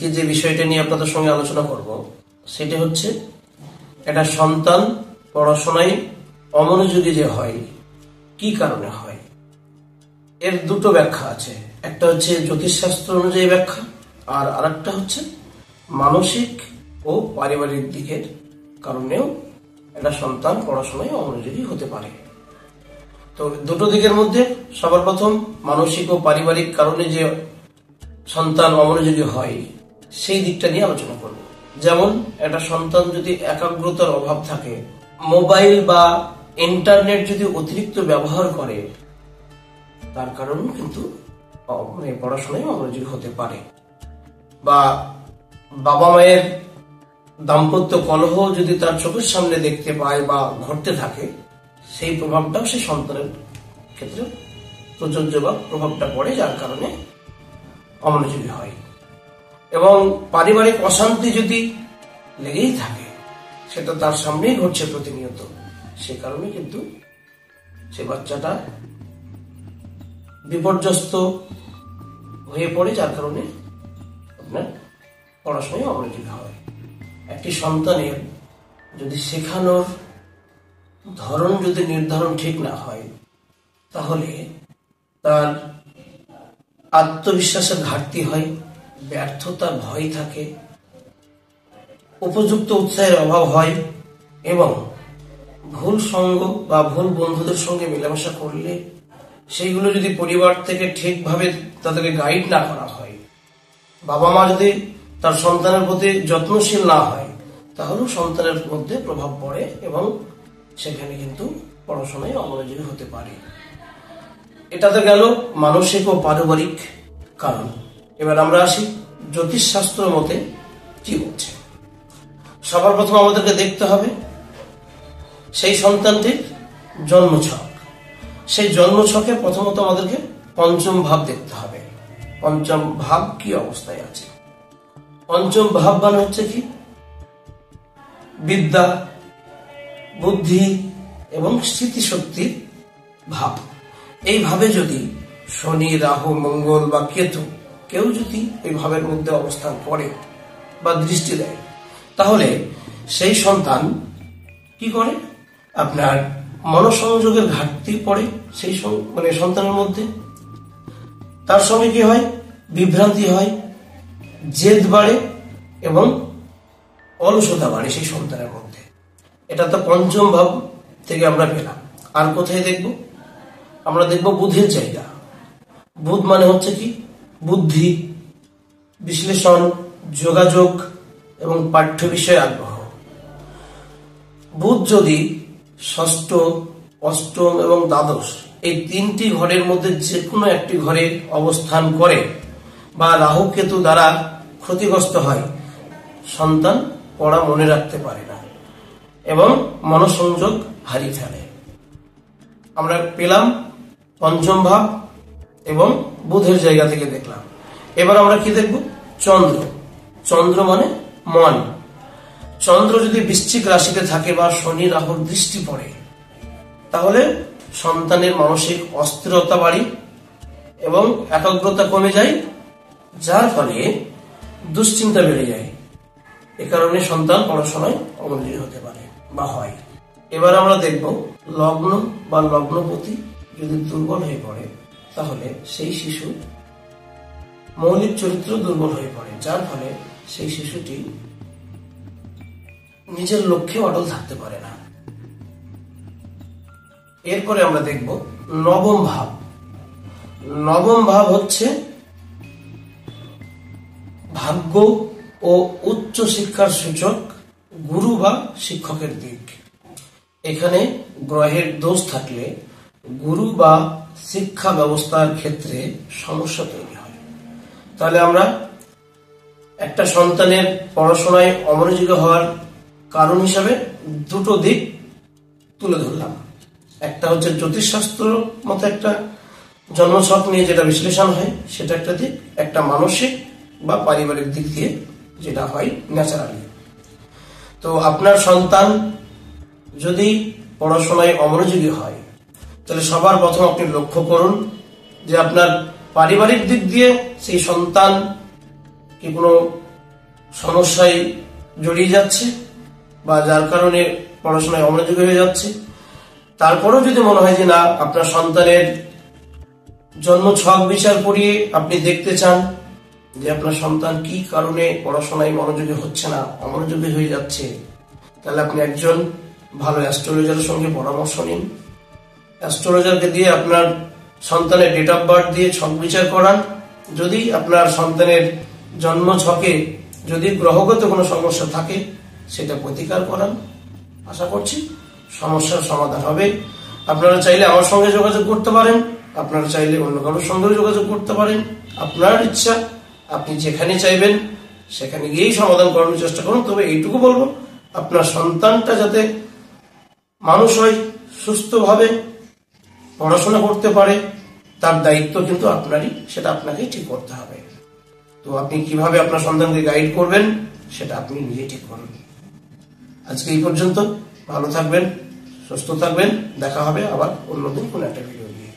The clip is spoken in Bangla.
আজকে যে বিষয়টা নিয়ে আপনাদের সঙ্গে আলোচনা করব সেটা হচ্ছে একটা সন্তান পড়াশোনায় অমনোযোগী যে হয় কি কারণে হয়। এর দুটো ব্যাখ্যা আছে, একটা হচ্ছে জ্যোতিষশাস্ত্র অনুযায়ী ব্যাখ্যা আর আরেকটা হচ্ছে মানসিক ও পারিবারিক দিকের কারণেও একটা সন্তান পড়াশোনায় অমনোযোগী হতে পারে। তো দুটো দিকের মধ্যে সবার প্রথম মানসিক ও পারিবারিক কারণে যে সন্তান অমনোযোগী হয় সেই দিকটা নিয়ে আলোচনা করব। যেমন একটা সন্তান যদি একাগ্রতার অভাব থাকে, মোবাইল বা ইন্টারনেট যদি অতিরিক্ত ব্যবহার করে, তার কারণেও কিন্তু পড়াশোনায় অমনোযোগী হতে পারে। বা বাবা মায়ের দাম্পত্য কলহ যদি তার চোখের সামনে দেখতে পায় বা ঘটতে থাকে, সেই প্রভাবটাও সেই সন্তানের ক্ষেত্রে প্রযোজ্য বা প্রভাবটা পড়ে, যার কারণে অমনোযোগী হয়। এবং পারিবারিক অশান্তি যদি লেগেই থাকে, সেটা তার সামনেই ঘটছে প্রতিনিয়ত, সে কারণে কিন্তু সে বাচ্চাটা বিপর্যস্ত হয়ে পড়ে, যার কারণে আপনার পড়াশোনায় অমনোযোগী হয়। একটি সন্তানের যদি শেখানোর ধরন যদি নির্ধারণ ঠিক না হয়, তাহলে তার আত্মবিশ্বাসের ঘাটতি হয়, ব্যর্থতার ভয় থাকে, উপযুক্ত উৎসাহের অভাব হয় এবং ভুল সঙ্গ বা ভুল বন্ধুদের সঙ্গে মেলামেশা করলে সেইগুলো যদি পরিবার থেকে ঠিকভাবে তাদেরকে গাইড না করা হয়, বাবা মা যদি তার সন্তানের প্রতি যত্নশীল না হয়, তাহলেও সন্তানের মধ্যে প্রভাব পড়ে এবং সেখানে কিন্তু পড়াশোনায় অমনোযোগী হতে পারে। এটা তো গেল মানসিক ও পারিবারিক কারণ। এবার আমরা আসি জ্যোতিষশাস্ত্র মতে কি বলছে। সবার প্রথম আমাদেরকে দেখতে হবে সেই সন্তানটির জন্মছক। সেই জন্মছকে প্রথমত আমাদেরকে পঞ্চম ভাব দেখতে হবে, পঞ্চম ভাব কি অবস্থায় আছে। পঞ্চম ভাব মানে হচ্ছে কি, বিদ্যা, বুদ্ধি এবং স্মৃতিশক্তির ভাব। এইভাবে যদি শনি, রাহু, মঙ্গল বা কেতু কেউ যদি এই ভাবের মধ্যে অবস্থান করে বা দৃষ্টি দেয়, তাহলে সেই সন্তান কি করে, আপনার মনোসংযোগের ঘাটতি পড়ে সেই সন্তানের মধ্যে। তার সঙ্গে কি হয়, বিভ্রান্তি হয়, জেদ বাড়ে এবং অলসতা বাড়ে সেই সন্তানের মধ্যে। এটা তো পঞ্চম ভাব থেকে আমরা পেলাম। আর কোথায় দেখব, আমরা দেখব বুদ্ধির জায়গা। বুধ মানে হচ্ছে কি, বুদ্ধি, বিশ্লেষণ, যোগাযোগ এবং পাঠ্য বিষয়ে আগ্রহ। বুধ যদি ষষ্ঠ, অষ্টম এবং দ্বাদশ এই তিনটি ঘরের মধ্যে যে কোনো একটি ঘরে অবস্থান করে বা রাহু কেতু দ্বারা ক্ষতিগ্রস্ত হয়, সন্তান পড়া মনে রাখতে পারে না এবং মনোসংযোগ হারিয়ে ফেলে। আমরা পেলাম পঞ্চম ভাব এবং বুধের জায়গা থেকে দেখলাম। এবার আমরা কি দেখব, চন্দ্র। চন্দ্র মানে মন। চন্দ্র যদি বৃশ্চিক রাশিতে থাকে বা শনি রাহুর দৃষ্টি পড়ে, তাহলে সন্তানের মানসিক অস্থিরতা বাড়ে এবং একাগ্রতা কমে যায়, যার ফলে দুশ্চিন্তা বেড়ে যায়। এ কারণে সন্তান পড়াশোনায় অমনোযোগী হতে পারে বা হয়। এবার আমরা দেখব লগ্ন বা লগ্নপতি যদি দুর্বল হয়ে পড়ে, তাহলে সেই শিশু মৌলিক চরিত্র দুর্বল হয়ে পড়ে, যার ফলে সেই শিশুটি নিজের লক্ষ্যে অটল থাকতে পারে না। এরপরে আমরা দেখব নবম ভাব। নবম ভাব হচ্ছে ভাগ্য ও উচ্চ শিক্ষার সূচক, গুরু বা শিক্ষকের দিক। এখানে গ্রহের দোষ থাকলে গুরু বা শিক্ষা ব্যবস্থার ক্ষেত্রে সমস্যা তৈরি হয়। তাহলে আমরা একটা সন্তানের পড়াশোনায় অমনোযোগী হওয়ার কারণ হিসাবে দুটো দিক তুলে ধরলাম। একটা হচ্ছে জ্যোতিষশাস্ত্র মতো একটা জন্মছক নিয়ে যেটা বিশ্লেষণ হয়, সেটা একটা দিক। একটা মানসিক বা পারিবারিক দিক দিয়ে যেটা হয় ন্যাচারালি। তো আপনার সন্তান যদি পড়াশোনায় অমনোযোগী হয়, তাহলে সবার প্রথম আপনি লক্ষ্য করুন যে আপনার পারিবারিক দিক দিয়ে সেই সন্তান কি কোনো সমস্যায় জড়িয়ে যাচ্ছে বা যার কারণে পড়াশোনায় অমনোযোগী হয়ে যাচ্ছে, তারপরেও যদি মনে হয় যে না, আপনার সন্তানের জন্ম ছক বিচার করিয়ে আপনি দেখতে চান যে আপনার সন্তান কি কারণে পড়াশোনায় মনোযোগী হচ্ছে না, অমনোযোগী হয়ে যাচ্ছে, তাহলে আপনি একজন ভালো অ্যাস্ট্রোলজারের সঙ্গে পরামর্শ নিন। অ্যাস্ট্রোলজারকে দিয়ে আপনার সন্তানের ডেট অফ বার্থ দিয়ে ছক বিচার করান। যদি আপনার সন্তানের জন্ম ছকে যদি গ্রহগত কোনো সমস্যা থাকে সেটা প্রতিকার করান। আশা করছি সমস্যার সমাধান হবে। আপনারা চাইলে আমার সঙ্গে যোগাযোগ করতে পারেন, আপনারা চাইলে অন্য কারোর সঙ্গে যোগাযোগ করতে পারেন। আপনার ইচ্ছা, আপনি যেখানে চাইবেন সেখানে গিয়েই সমাধান করানোর চেষ্টা করুন। তবে এইটুকু বলবো, আপনার সন্তানটা যাতে মানুষ হয়, সুস্থভাবে পড়াশোনা করতে পারে, তার দায়িত্ব কিন্তু আপনারই, সেটা আপনাকেই ঠিক করতে হবে। তো আপনি কিভাবে আপনার সন্তানকে গাইড করবেন সেটা আপনি নিজে ঠিক করুন। আজকে এই পর্যন্ত। ভালো থাকবেন, সুস্থ থাকবেন। দেখা হবে আবার অন্যদিন কোনো একটা ভিডিও নিয়ে।